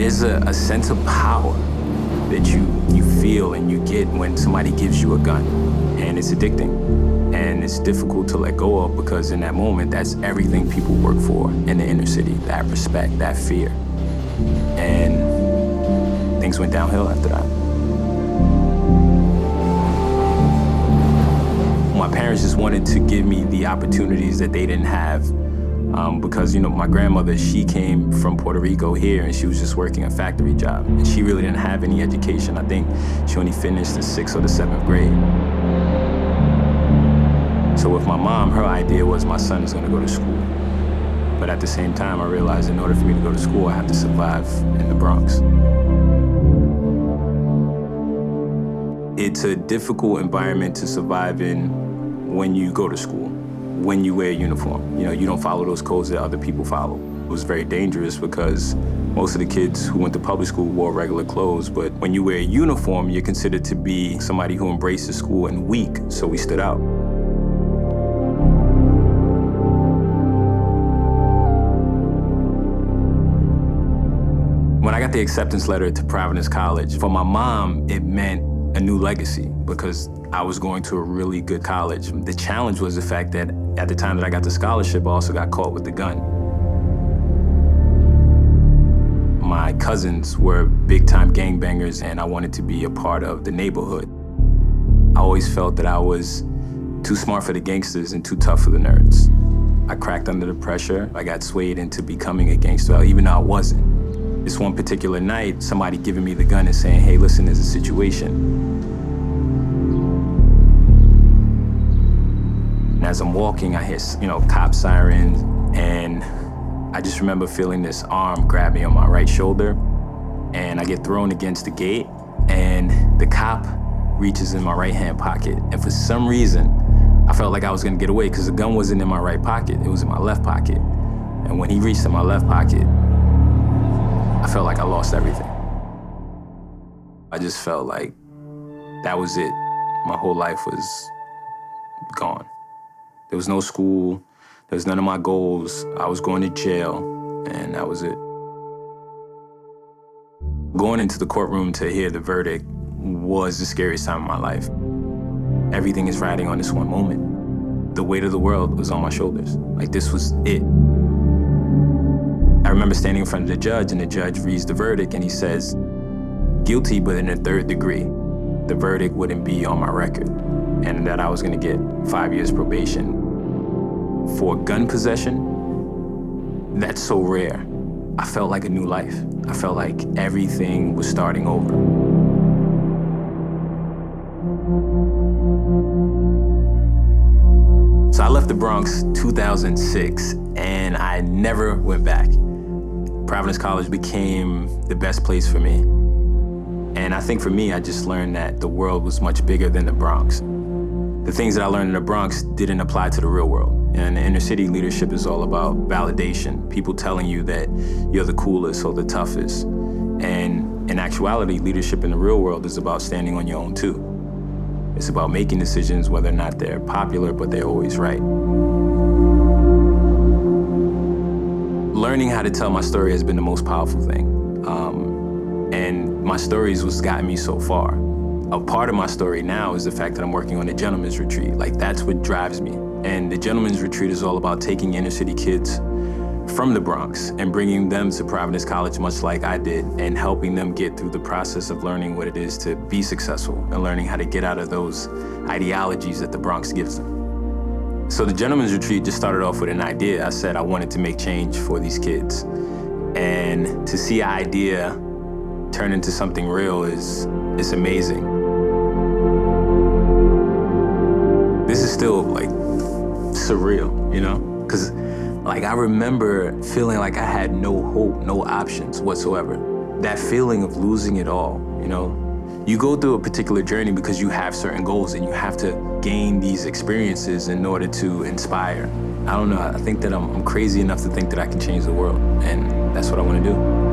There's a sense of power that you feel and you get when somebody gives you a gun. And it's addicting. And it's difficult to let go of because in that moment, that's everything people work for in the inner city, that respect, that fear. And things went downhill after that. My parents just wanted to give me the opportunities that they didn't have. Because, my grandmother, she came from Puerto Rico here and she was just working a factory job. And she really didn't have any education. I think she only finished the 6th or the 7th grade. So with my mom, her idea was my son is going to go to school. But at the same time, I realized in order for me to go to school, I have to survive in the Bronx. It's a difficult environment to survive in when you go to school, when you wear a uniform. You don't follow those codes that other people follow. It was very dangerous because most of the kids who went to public school wore regular clothes, but when you wear a uniform, you're considered to be somebody who embraces school and weak, so we stood out. When I got the acceptance letter to Providence College, for my mom, it meant a new legacy because I was going to a really good college. The challenge was the fact that at the time that I got the scholarship, I also got caught with the gun. My cousins were big-time gangbangers and I wanted to be a part of the neighborhood. I always felt that I was too smart for the gangsters and too tough for the nerds. I cracked under the pressure. I got swayed into becoming a gangster, even though I wasn't. This one particular night, somebody giving me the gun and saying, hey, listen, there's a situation. And as I'm walking, I hear, cop sirens, and I just remember feeling this arm grab me on my right shoulder, and I get thrown against the gate, and the cop reaches in my right-hand pocket. And for some reason, I felt like I was gonna get away because the gun wasn't in my right pocket, it was in my left pocket. And when he reached in my left pocket, I felt like I lost everything. I just felt like that was it. My whole life was gone. There was no school, there was none of my goals. I was going to jail, and that was it. Going into the courtroom to hear the verdict was the scariest time of my life. Everything is riding on this one moment. The weight of the world was on my shoulders. Like, this was it. I remember standing in front of the judge, and the judge reads the verdict, and he says, guilty, but in the 3rd degree. The verdict wouldn't be on my record, and that I was gonna get 5 years probation. For gun possession, that's so rare. I felt like a new life. I felt like everything was starting over. So I left the Bronx 2006, and I never went back. Providence College became the best place for me. And I think for me, I just learned that the world was much bigger than the Bronx. The things that I learned in the Bronx didn't apply to the real world. And the inner city leadership is all about validation, people telling you that you're the coolest or the toughest. And in actuality, leadership in the real world is about standing on your own too. It's about making decisions whether or not they're popular, but they're always right. Learning how to tell my story has been the most powerful thing. And my stories was gotten me so far. A part of my story now is the fact that I'm working on a gentleman's retreat. Like, that's what drives me. And the gentleman's retreat is all about taking inner city kids from the Bronx and bringing them to Providence College, much like I did, and helping them get through the process of learning what it is to be successful and learning how to get out of those ideologies that the Bronx gives them. So the gentleman's retreat just started off with an idea. I said I wanted to make change for these kids. And to see an idea turn into something real it's amazing. This is still like surreal, Because I remember feeling like I had no hope, no options whatsoever. That feeling of losing it all, You go through a particular journey because you have certain goals and you have to gain these experiences in order to inspire. I don't know, I think that I'm crazy enough to think that I can change the world, and that's what I want to do.